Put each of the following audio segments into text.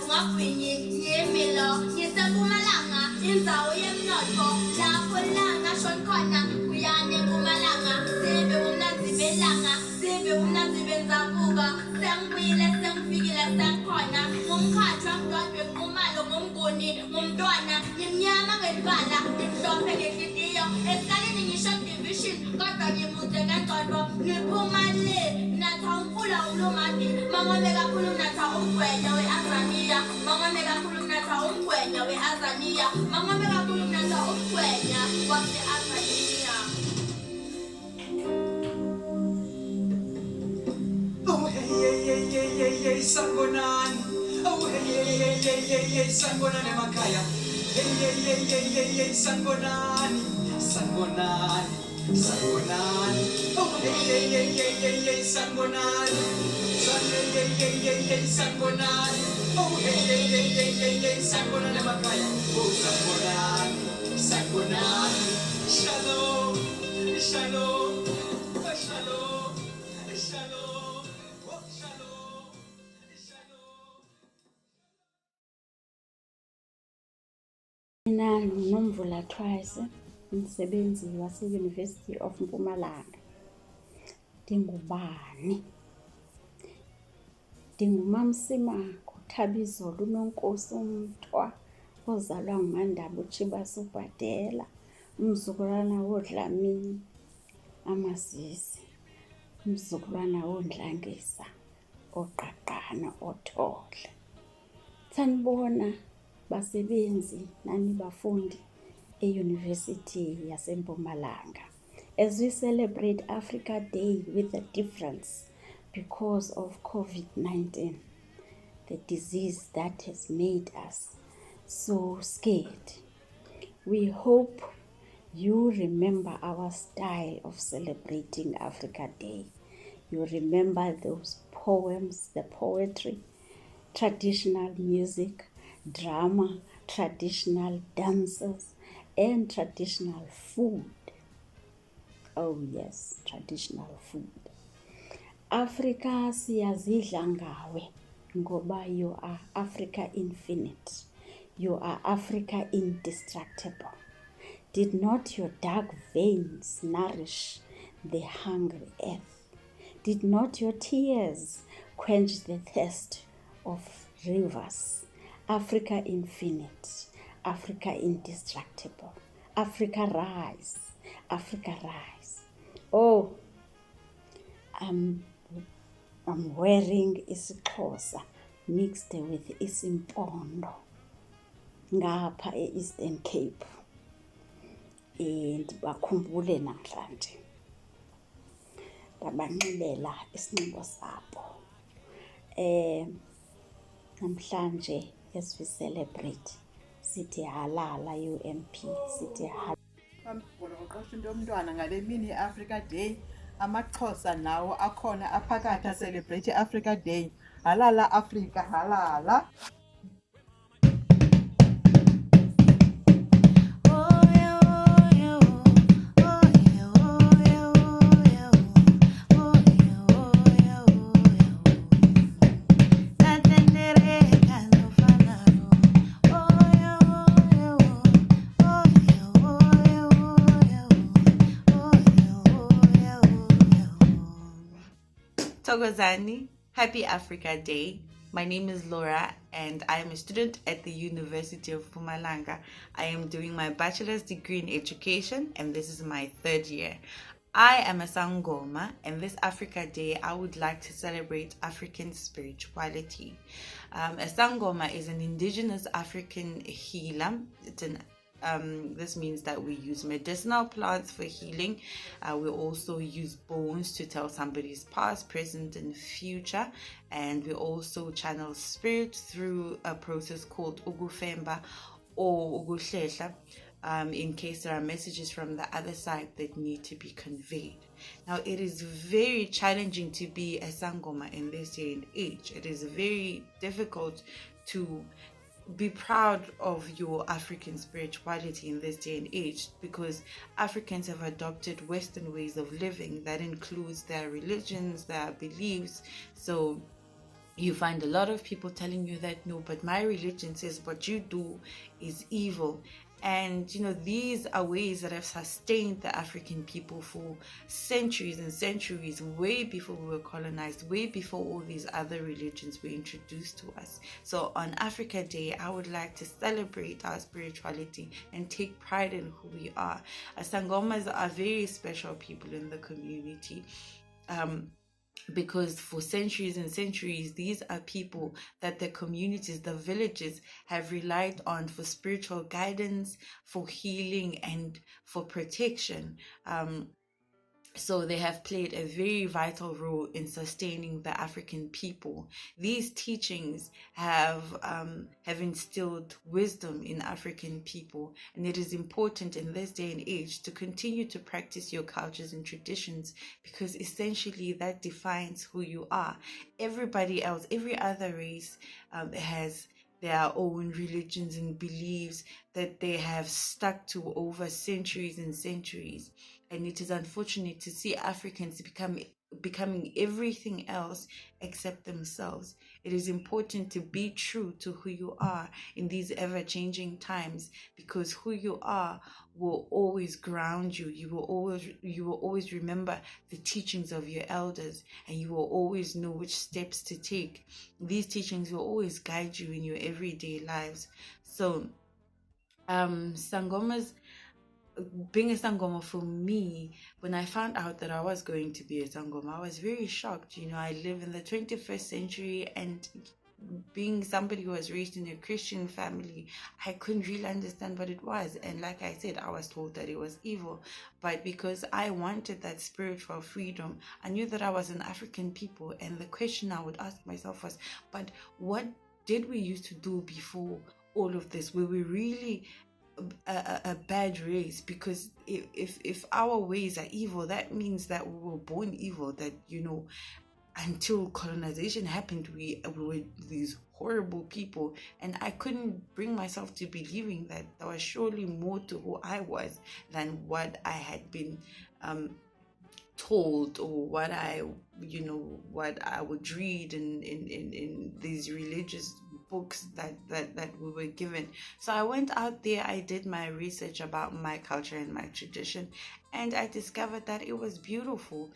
ngagwinyi yemilo ngisempumalanga indzawo yemnotfo lapho langa shon khona kuyane empumalanga sibe umnanzi belanga sibe umnanzi benzabuka sengibuyile sengifikile sengikhona ngumkhathi wamdodwe ngumalo ngumnguni ngumntwana ngimnyama ngelibala ngimhlophe ngenhliziyo esikaleni ngisho division kodwa ngimude ngengcondo ngiphuma le natha umfula ulumadi mangome kakhulu natha umgwenya we-azania mangome kakhulu natha umgwenya we-azania mangome kakhulu natha umgwenya wase-azania. Oh hey sangonani. Oh hey sangonani emakhaya. Hey sangonani. Sangonani. Sangonani. Oh hey sangonani. Sangonani. Oh hey sangonani emakhaya. Oh sangonani. Sangonani. Shalom. Shalom. Shalom. Shalom. Oh, shalom. Shalom. Mina nguNomvula Twice, umsebenzi wase-University of Mpumalanga. Ndingubani? NginguMamSimanga Thabizolo uNonkosi uMthwa ozalwa nguMandaba uChibasa uBhadela, umzukulwana woDlamini Amasisi, umzukulwana woNdlangisa oQaqana oThole. Sanibona basebenzi nani bafundi e-University yaseMpumalanga. As we celebrate Africa Day with a difference because of COVID-19, the disease that has made us so scared. We hope you remember our style of celebrating Africa Day. You remember those poems, the poetry, traditional music, drama, traditional dances, and traditional food. Oh yes, traditional food. Africa siyazidla ngawe ngoba you are Africa infinite. You are Africa indestructible. Did not your dark veins nourish the hungry earth? Did not your tears quench the thirst of rivers? Africa infinite, Africa indestructible. Africa rise, Africa rise. Oh, I'm wearing isiXhosa mixed with isiMpondo ngapha e-Eastern Cape. Ndibakhumbule namhlanje. Ndabanxilela isinxibo sabo. Namhlanje as we celebrate sithi halala UMP, sithi halala. Ngoqosha into yomntwana ngale mini Africa Day, amaXhosa nawo akhona aphakathi celebrate Africa Day. Halala Africa, halala. Thokozani, happy Africa Day. My name is Laura and I am a student at the University of Mpumalanga. I am doing my bachelor's degree in education and this is my third year. I am a Sangoma and this Africa Day I would like to celebrate African spirituality. A Sangoma is an indigenous African healer. This means that we use medicinal plants for healing. We also use bones to tell somebody's past, present, and future. And we also channel spirit through a process called Ugufemba or Uguhlehla, in case there are messages from the other side that need to be conveyed. Now, it is very challenging to be a Sangoma in this day and age. It is very difficult to be proud of your African spirituality in this day and age because Africans have adopted Western ways of living that includes their religions, their beliefs. So you find a lot of people telling you that, no, but my religion says what you do is evil. And these are ways that have sustained the African people for centuries and centuries, way before we were colonized, way before all these other religions were introduced to us. So on Africa Day, I would like to celebrate our spirituality and take pride in who we are. Sangomas are very special people in the community. Because for centuries and centuries, these are people that the communities, the villages, have relied on for spiritual guidance, for healing, and for protection. So they have played a very vital role in sustaining the African people. These teachings have instilled wisdom in African people, and it is important in this day and age to continue to practice your cultures and traditions, because essentially that defines who you are. Everybody else, every other race has their own religions and beliefs that they have stuck to over centuries and centuries. And it is unfortunate to see Africans becoming everything else except themselves. It is important to be true to who you are in these ever-changing times, because who you are will always ground you. You will always remember the teachings of your elders, and you will always know which steps to take. These teachings will always guide you in your everyday lives. So Sangomas, being a Sangoma, for me, when I found out that I was going to be a Sangoma, I was very shocked. I live in the 21st century, and being somebody who was raised in a Christian family, I couldn't really understand what it was. And like I said, I was told that it was evil. But because I wanted that spiritual freedom, I knew that I was an African people. And the question I would ask myself was, but what did we used to do before all of this? Were we really a bad race? Because if our ways are evil, that means that we were born evil, that until colonization happened, we were these horrible people. And I couldn't bring myself to believing that there was surely more to who I was than what I had been told, or what I would read in these religious books that we were given. So I went out there, I did my research about my culture and my tradition, and I discovered that it was beautiful.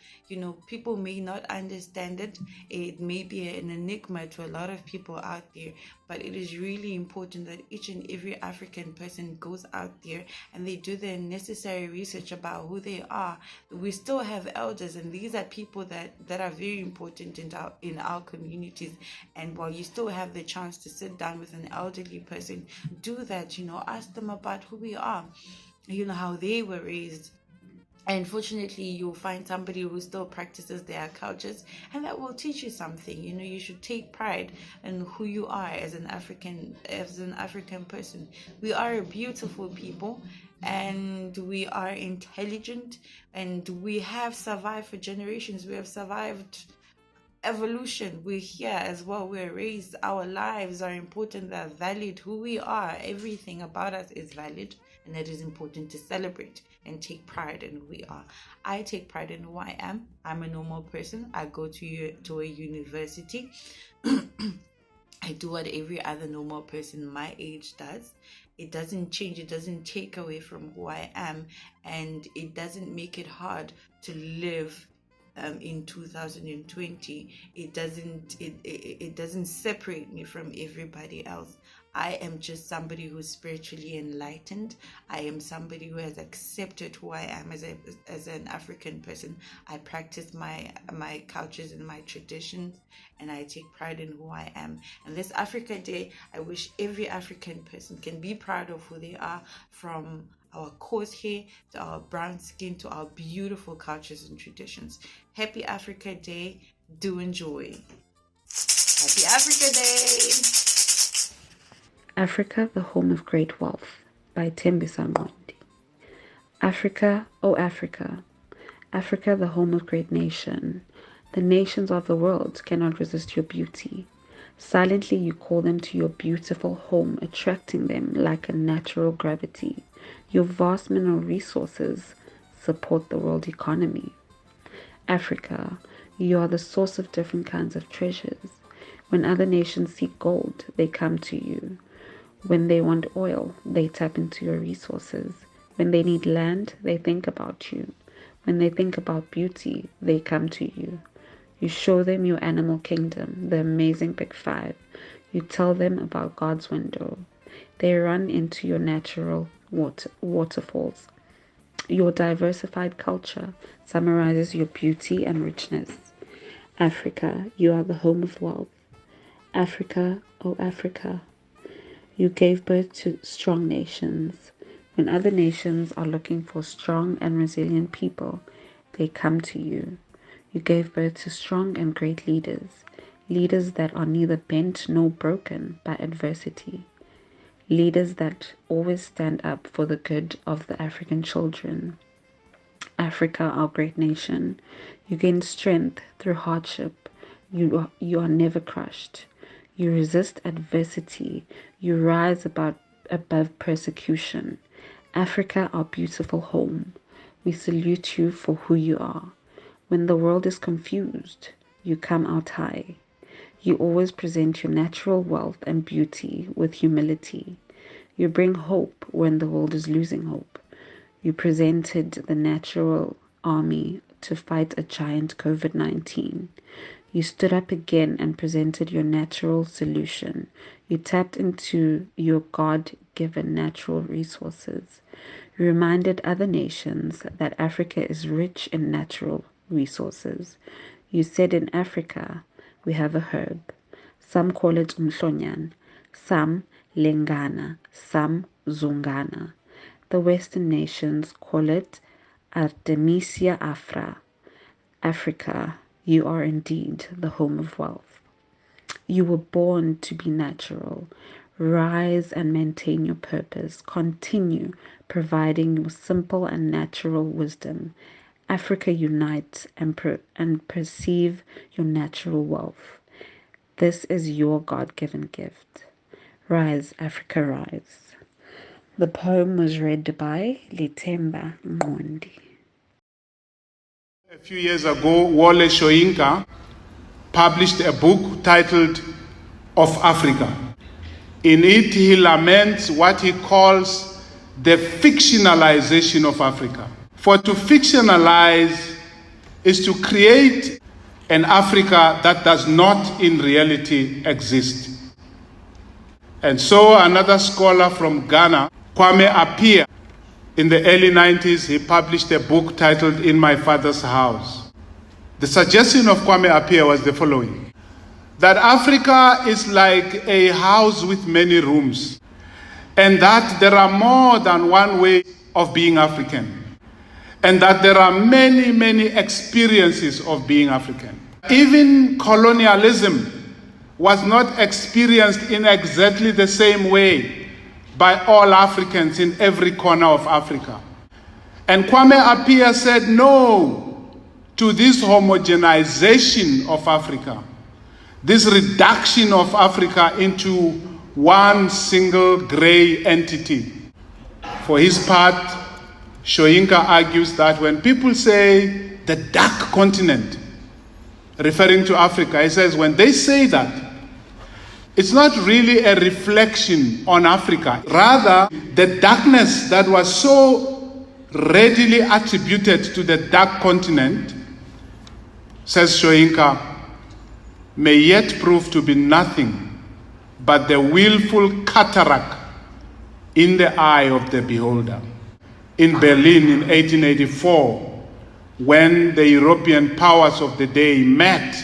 People may not understand it. It may be an enigma to a lot of people out there, but it is really important that each and every African person goes out there and they do their necessary research about who they are. We still have elders, and these are people that are very important in our communities. And while you still have the chance to sit down with an elderly person, do that. Ask them about who we are, how they were raised. And fortunately, you'll find somebody who still practices their cultures, and that will teach you something. You should take pride in who you are as an African person. We are a beautiful people, and we are intelligent, and we have survived for generations. We have survived evolution. We're here as well. We're raised. Our lives are important. They're valid. Who we are, everything about us is valid, and it is important to celebrate and take pride in who we are. I take pride in who I am. I'm a normal person. I go to a university. I do what every other normal person my age does. It doesn't change. It doesn't take away from who I am, and it doesn't make it hard to live in 2020. It doesn't separate me from everybody else. I am just somebody who's spiritually enlightened. I am somebody who has accepted who I am as an African person. I practice my cultures and my traditions, and I take pride in who I am. And this Africa Day, I wish every African person can be proud of who they are, from our coarse hair to our brown skin to our beautiful cultures and traditions. Happy Africa Day. Do enjoy. Happy Africa Day. Africa, the Home of Great Wealth by Thembisa Ngqondi. Africa, oh Africa, Africa, the home of great nation. The nations of the world cannot resist your beauty. Silently you call them to your beautiful home, attracting them like a natural gravity. Your vast mineral resources support the world economy. Africa, you are the source of different kinds of treasures. When other nations seek gold, they come to you. When they want oil, they tap into your resources. When they need land, they think about you. When they think about beauty, they come to you. You show them your animal kingdom, the amazing Big Five. You tell them about God's window. They run into your natural waterfalls. Your diversified culture summarizes your beauty and richness. Africa, you are the home of wealth. Africa, oh Africa, you gave birth to strong nations. When other nations are looking for strong and resilient people, they come to you. You gave birth to strong and great leaders, leaders that are neither bent nor broken by adversity, leaders that always stand up for the good of the African children. Africa, our great nation, you gain strength through hardship. You are never crushed. You resist adversity. You rise above persecution. Africa, our beautiful home, we salute you for who you are. When the world is confused, you come out high. You always present your natural wealth and beauty with humility. You bring hope when the world is losing hope. You presented the natural army to fight a giant COVID-19. You stood up again and presented your natural solution. You tapped into your God-given natural resources. You reminded other nations that Africa is rich in natural resources. You said in Africa, we have a herb. Some call it umhlonyan, some lengana, some zungana. The Western nations call it Artemisia afra. Africa, you are indeed the home of wealth. You were born to be natural. Rise and maintain your purpose. Continue providing your simple and natural wisdom. Africa, unite and perceive your natural wealth. This is your God-given gift. Rise, Africa, rise. The poem was read by Litemba Ngondi. A few years ago, Wole Soyinka published a book titled Of Africa. In it, he laments what he calls the fictionalization of Africa. For to fictionalize is to create an Africa that does not in reality exist. And so another scholar from Ghana, Kwame Appiah, in the early 90s, he published a book titled In My Father's House. The suggestion of Kwame Appiah was the following: that Africa is like a house with many rooms, and that there are more than one way of being African, and that there are many, many experiences of being African. Even colonialism was not experienced in exactly the same way by all Africans in every corner of Africa. And Kwame Appiah said no to this homogenization of Africa, this reduction of Africa into one single gray entity. For his part, Soyinka argues that when people say the dark continent, referring to Africa, he says when they say that, it's not really a reflection on Africa. Rather, the darkness that was so readily attributed to the dark continent, says Soyinka, may yet prove to be nothing but the willful cataract in the eye of the beholder. In Berlin in 1884, when the European powers of the day met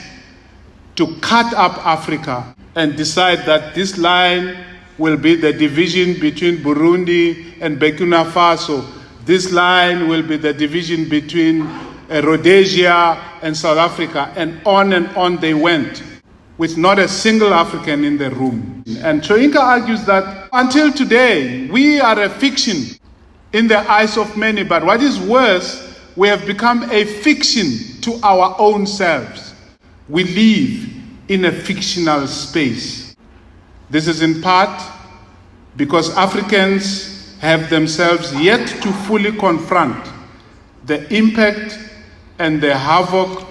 to cut up Africa and decide that this line will be the division between Burundi and Burkina Faso, this line will be the division between Rhodesia and South Africa, and on they went, with not a single African in the room. And Soyinka argues that until today, we are a fiction in the eyes of many, but what is worse, we have become a fiction to our own selves. We live in a fictional space. This is in part because Africans have themselves yet to fully confront the impact and the havoc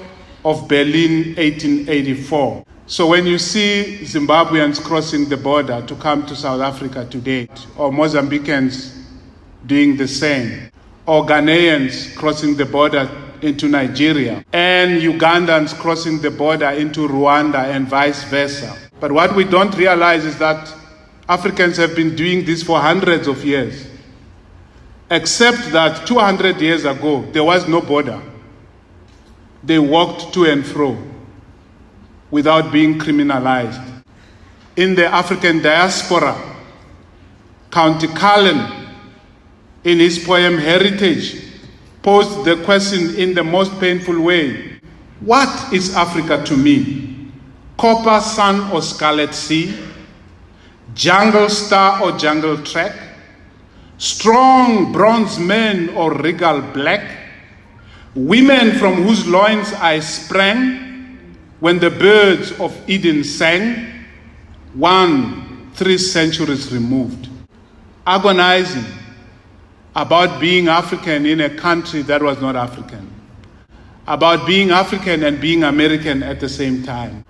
of Berlin 1884. So when you see Zimbabweans crossing the border to come to South Africa today, or Mozambicans doing the same, or Ghanaians crossing the border into Nigeria, and Ugandans crossing the border into Rwanda and vice versa. But what we don't realize is that Africans have been doing this for hundreds of years. Except that 200 years ago, there was no border. They walked to and fro without being criminalized. In the African diaspora, County Cullen, in his poem Heritage, posed the question in the most painful way: what is Africa to me? Copper, sun, or scarlet sea? Jungle star or jungle track? Strong bronze men or regal black? Women from whose loins I sprang when the birds of Eden sang? 3 centuries removed. Agonizing about being African in a country that was not African. About being African and being American at the same time.